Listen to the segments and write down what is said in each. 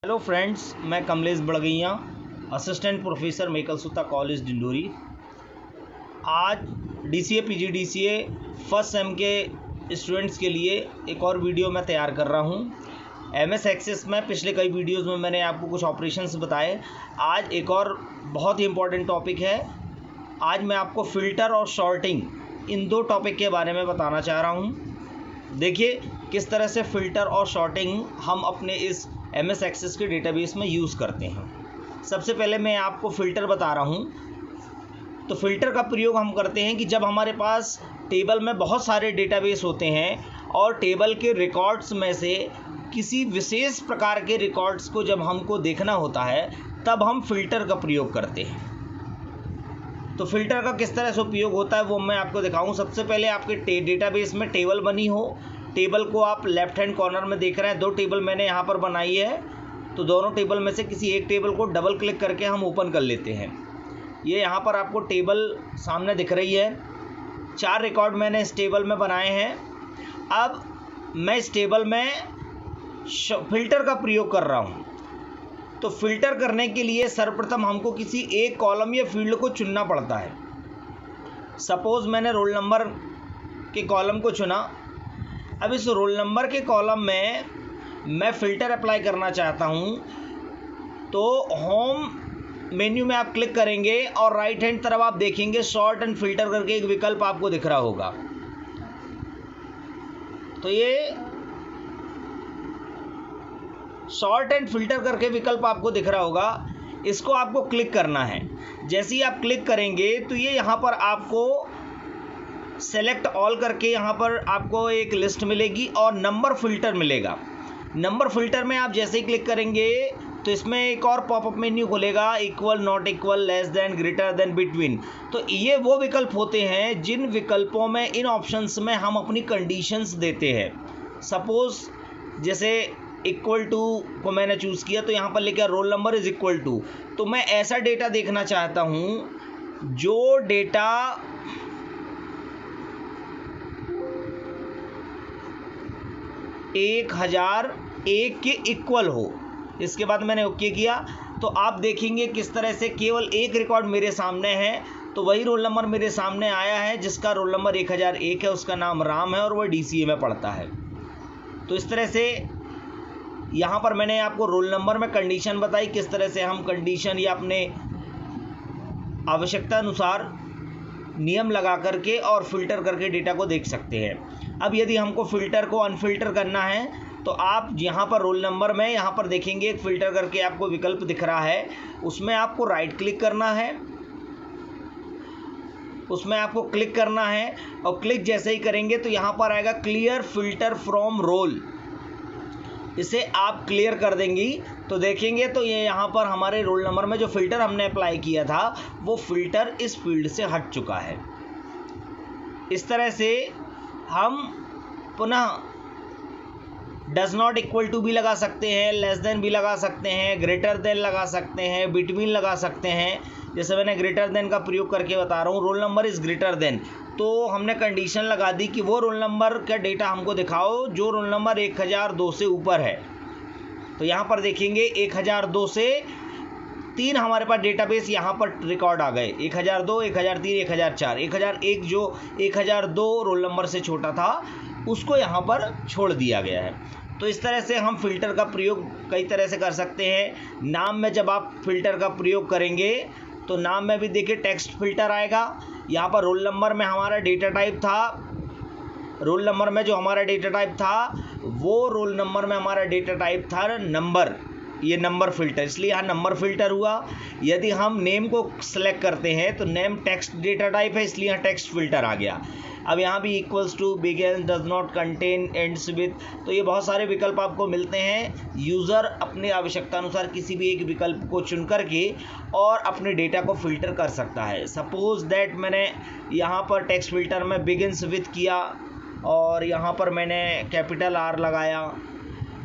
Hello friends, मैं Kamlesh Badgaiya, assistant professor Mekalsuta college Dindori. आज DCA PGDCA first sem के स्टूडेंट्स के लिए एक और वीडियो मैं तैयार कर रहा हूं। MS एक्सेस में पिछले कई वीडियोस में मैंने आपको कुछ ऑपरेशंस बताए। आज एक और बहुत ही इम्पोर्टेंट टॉपिक है। आज मैं आपको फ़िल्टर और शॉर्टिंग, इन दो टॉपिक के बारे में बताना चाह रहा हूं। देखिए किस तरह से फ़िल्टर और शॉर्टिंग हम अपने इस MS एक्सेस के डेटाबेस में यूज़ करते हैं। सबसे पहले मैं आपको फ़िल्टर बता रहा हूँ। तो फ़िल्टर का प्रयोग हम करते हैं कि जब हमारे पास टेबल में बहुत सारे डेटाबेस होते हैं और टेबल के रिकॉर्ड्स में से किसी विशेष प्रकार के रिकॉर्ड्स को जब हमको देखना होता है, तब हम फ़िल्टर का प्रयोग करते हैं। तो फ़िल्टर का किस तरह से उपयोग होता है वो मैं आपको दिखाऊँ। सबसे पहले आपके डेटाबेस में टेबल बनी हो। टेबल को आप लेफ़्ट हैंड कॉर्नर में देख रहे हैं। दो टेबल मैंने यहाँ पर बनाई है। तो दोनों टेबल में से किसी एक टेबल को डबल क्लिक करके हम ओपन कर लेते हैं। ये यहाँ पर आपको टेबल सामने दिख रही है। 4 रिकॉर्ड मैंने इस टेबल में बनाए हैं। अब मैं इस टेबल में फ़िल्टर का प्रयोग कर रहा हूँ। तो फ़िल्टर करने के लिए सर्वप्रथम हमको किसी एक कॉलम या फील्ड को चुनना पड़ता है। सपोज़ मैंने रोल नंबर के कॉलम को चुना। अब इस रोल नंबर के कॉलम में मैं फ़िल्टर अप्लाई करना चाहता हूँ। तो होम मेन्यू में आप क्लिक करेंगे और राइट हैंड तरफ आप देखेंगे शॉर्ट एंड फ़िल्टर करके एक विकल्प आपको दिख रहा होगा। तो ये शॉर्ट एंड फ़िल्टर करके विकल्प आपको दिख रहा होगा। इसको आपको क्लिक करना है। जैसे ही आप क्लिक करेंगे तो ये यहाँ पर आपको सेलेक्ट ऑल करके यहाँ पर आपको एक लिस्ट मिलेगी और नंबर फ़िल्टर मिलेगा। नंबर फ़िल्टर में आप जैसे ही क्लिक करेंगे तो इसमें एक और पॉपअप मेन्यू खुलेगा, equal, not equal, less than, greater than, between. तो ये वो विकल्प होते हैं जिन विकल्पों में, इन ऑप्शंस में हम अपनी कंडीशंस देते हैं। सपोज़ जैसे इक्वल टू को मैंने चूज़ किया तो यहाँ पर लिखा roll number is equal to. तो मैं ऐसा डेटा देखना चाहता हूँ जो डेटा 1001 के इक्वल हो। इसके बाद मैंने ओके किया तो आप देखेंगे किस तरह से केवल एक रिकॉर्ड मेरे सामने है। तो वही रोल नंबर मेरे सामने आया है जिसका रोल नंबर 1001 है, उसका नाम राम है और वह DCA में पढ़ता है। तो इस तरह से यहाँ पर मैंने आपको रोल नंबर में कंडीशन बताई, किस तरह से हम कंडीशन या अपने आवश्यकता अनुसार नियम लगा करके और फ़िल्टर करके डेटा को देख सकते हैं। अब यदि हमको फ़िल्टर को अनफ़िल्टर करना है तो आप यहाँ पर रोल नंबर में यहाँ पर देखेंगे एक फ़िल्टर करके आपको विकल्प दिख रहा है। उसमें आपको राइट क्लिक करना है। उसमें आपको क्लिक करना है और क्लिक जैसे ही करेंगे तो यहाँ पर आएगा क्लियर फ़िल्टर फ्रॉम रोल। इसे आप क्लियर कर देंगी तो देखेंगे तो ये यहाँ पर हमारे रोल नंबर में जो फ़िल्टर हमने अप्लाई किया था वो फ़िल्टर इस फील्ड से हट चुका है। इस तरह से हम पुनः डज़ नॉट इक्वल टू भी लगा सकते हैं, लेस देन भी लगा सकते हैं, ग्रेटर देन लगा सकते हैं, बिटवीन लगा सकते हैं। जैसे मैंने ग्रेटर देन का प्रयोग करके बता रहा हूँ, role number is greater than. तो हमने कंडीशन लगा दी कि वो रोल नंबर का डेटा हमको दिखाओ जो रोल नंबर 1002 से ऊपर है। तो यहाँ पर देखेंगे 1002 से 3 हमारे पास डेटाबेस यहाँ पर रिकॉर्ड आ गए, 1002, 1003, 1004। 1001 जो 1002 रोल नंबर से छोटा था उसको यहाँ पर छोड़ दिया गया है। तो इस तरह से हम फ़िल्टर का प्रयोग कई तरह से कर सकते हैं। नाम में जब आप फ़िल्टर का प्रयोग करेंगे तो नाम में भी देखिए टेक्स्ट फ़िल्टर आएगा। यहाँ पर रोल नंबर में हमारा डेटा टाइप था, रोल नंबर में जो हमारा डेटा टाइप था वो रोल नंबर में हमारा डेटा टाइप था नंबर, ये नंबर फ़िल्टर, इसलिए यहाँ नंबर फ़िल्टर हुआ। यदि हम नेम को सेलेक्ट करते हैं तो नेम टेक्स्ट डेटा टाइप है, इसलिए यहाँ टेक्स्ट फ़िल्टर आ गया। अब यहाँ भी equals to, begin, does not, contain, ends with. तो ये बहुत सारे विकल्प आपको मिलते हैं। यूज़र अपने आवश्यकता अनुसार किसी भी एक विकल्प को चुन करके और अपने डेटा को फ़िल्टर कर सकता है। सपोज़ दैट मैंने यहाँ पर टेक्स्ट फ़िल्टर में बिगिनस विद किया और यहाँ पर मैंने कैपिटल R लगाया,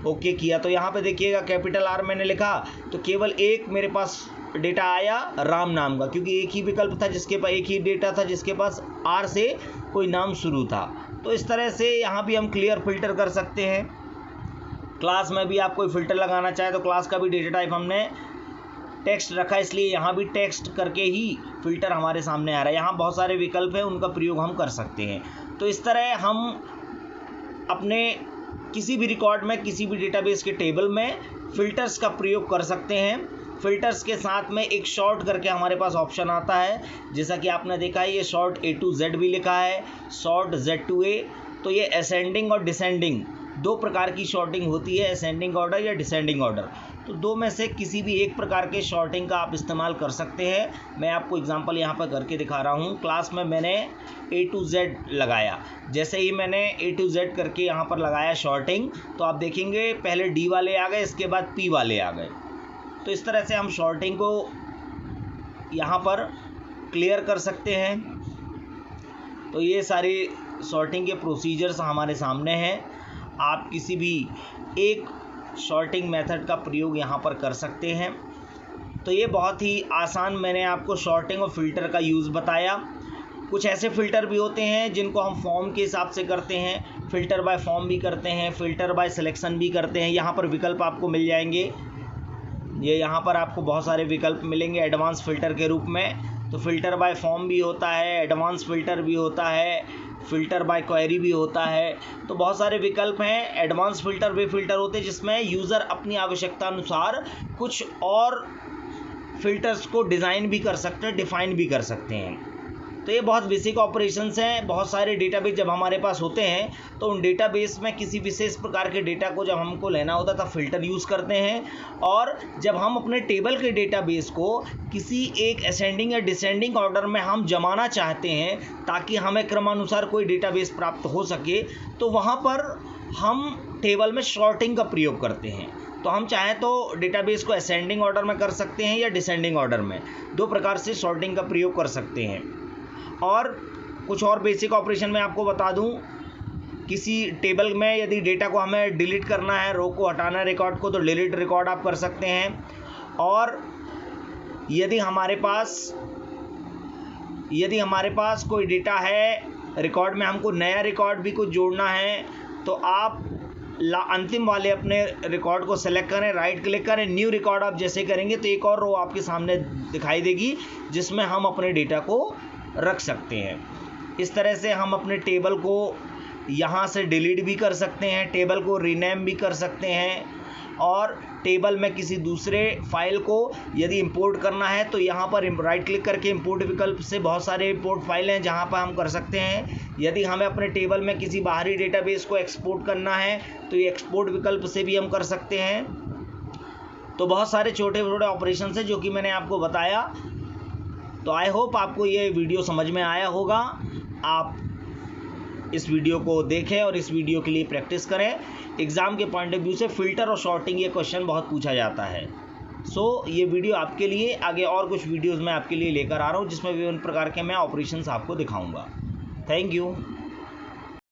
ओके किया। तो यहाँ पे देखिएगा कैपिटल R मैंने लिखा तो केवल एक मेरे पास डेटा आया राम नाम का, क्योंकि एक ही विकल्प था जिसके पास, एक ही डेटा था जिसके पास R से कोई नाम शुरू था। तो इस तरह से यहाँ भी हम क्लियर फ़िल्टर कर सकते हैं। क्लास में भी आप कोई फ़िल्टर लगाना चाहे तो क्लास का भी डेटा टाइप हमने टेक्स्ट रखा, इसलिए यहाँ भी टेक्स्ट करके ही फ़िल्टर हमारे सामने आ रहा है। यहाँ बहुत सारे विकल्प हैं, उनका प्रयोग हम कर सकते हैं। तो इस तरह हम अपने किसी भी रिकॉर्ड में, किसी भी डेटाबेस के टेबल में फ़िल्टर्स का प्रयोग कर सकते हैं। फ़िल्टर्स के साथ में एक शॉर्ट करके हमारे पास ऑप्शन आता है, जैसा कि आपने देखा है ये शॉर्ट A to Z भी लिखा है, शॉर्ट Z to A। तो ये असेंडिंग और डिसेंडिंग दो प्रकार की शॉर्टिंग होती है, असेंडिंग ऑर्डर या डिसेंडिंग ऑर्डर। तो दो में से किसी भी एक प्रकार के शॉर्टिंग का आप इस्तेमाल कर सकते हैं। मैं आपको एग्जांपल यहाँ पर करके दिखा रहा हूँ। क्लास में मैंने A to Z लगाया, जैसे ही मैंने A to Z करके यहाँ पर लगाया शॉर्टिंग, तो आप देखेंगे पहले D वाले आ गए, इसके बाद P वाले आ गए। तो इस तरह से हम शॉर्टिंग को यहाँ पर क्लियर कर सकते हैं। तो ये सारी शॉर्टिंग के प्रोसीजर्स हमारे सामने हैं। आप किसी भी एक शॉर्टिंग मेथड का प्रयोग यहाँ पर कर सकते हैं। तो ये बहुत ही आसान मैंने आपको शॉर्टिंग और फ़िल्टर का यूज़ बताया। कुछ ऐसे फ़िल्टर भी होते हैं जिनको हम फॉर्म के हिसाब से करते हैं, फ़िल्टर बाय फॉर्म भी करते हैं, फ़िल्टर बाय सिलेक्शन भी करते हैं। यहाँ पर विकल्प आपको मिल जाएंगे, ये यहाँ पर आपको बहुत सारे विकल्प मिलेंगे एडवांस फ़िल्टर के रूप में। तो फ़िल्टर बाय फॉर्म भी होता है, एडवांस फ़िल्टर भी होता है, फ़िल्टर बाय क्वेरी भी होता है। तो बहुत सारे विकल्प हैं। एडवांस फ़िल्टर वे फ़िल्टर होते हैं जिसमें यूज़र अपनी आवश्यकता अनुसार कुछ और फ़िल्टर्स को डिज़ाइन भी कर सकते हैं, डिफ़ाइन भी कर सकते हैं। तो ये बहुत बेसिक ऑपरेशंस हैं। बहुत सारे डेटाबेस जब हमारे पास होते हैं तो उन डेटाबेस में किसी विशेष प्रकार के डेटा को जब हमको लेना होता है तब फ़िल्टर यूज़ करते हैं। और जब हम अपने टेबल के डेटाबेस को किसी एक असेंडिंग या डिसेंडिंग ऑर्डर में हम जमाना चाहते हैं ताकि हमें क्रमानुसार कोई डेटाबेस प्राप्त हो सके, तो वहाँ पर हम टेबल में शॉर्टिंग का प्रयोग करते हैं। तो हम चाहें तो डेटाबेस को असेंडिंग ऑर्डर में कर सकते हैं या डिसेंडिंग ऑर्डर में, दो प्रकार से शॉर्टिंग का प्रयोग कर सकते हैं। और कुछ और बेसिक ऑपरेशन मैं आपको बता दूं, किसी टेबल में यदि डेटा को हमें डिलीट करना है, रो को हटाना है रिकॉर्ड को, तो डिलीट रिकॉर्ड आप कर सकते हैं। और यदि हमारे पास कोई डेटा है रिकॉर्ड में, हमको नया रिकॉर्ड भी कुछ जोड़ना है, तो आप अंतिम वाले अपने रिकॉर्ड को सेलेक्ट करें, राइट क्लिक करें, न्यू रिकॉर्ड आप जैसे करेंगे तो एक और रो आपके सामने दिखाई देगी जिसमें हम अपने डेटा को रख सकते हैं। इस तरह से हम अपने टेबल को यहाँ से डिलीट भी कर सकते हैं, टेबल को रीनेम भी कर सकते हैं। और टेबल में किसी दूसरे फाइल को यदि इंपोर्ट करना है तो यहाँ पर राइट क्लिक करके इंपोर्ट विकल्प से बहुत सारे इंपोर्ट फाइल हैं जहाँ पर हम कर सकते हैं। यदि हमें अपने टेबल में किसी बाहरी डेटाबेस को एक्सपोर्ट करना है तो ये एक्सपोर्ट विकल्प से भी हम कर सकते हैं। तो बहुत सारे छोटे छोटे ऑपरेशन हैं जो कि मैंने आपको बताया। तो आई होप आपको ये वीडियो समझ में आया होगा। आप इस वीडियो को देखें और इस वीडियो के लिए प्रैक्टिस करें। एग्ज़ाम के पॉइंट ऑफ व्यू से फ़िल्टर और शॉर्टिंग ये क्वेश्चन बहुत पूछा जाता है। ये वीडियो आपके लिए, आगे और कुछ वीडियोज़ मैं आपके लिए लेकर आ रहा हूँ जिसमें विभिन्न प्रकार के मैं ऑपरेशंस आपको दिखाऊँगा। Thank you.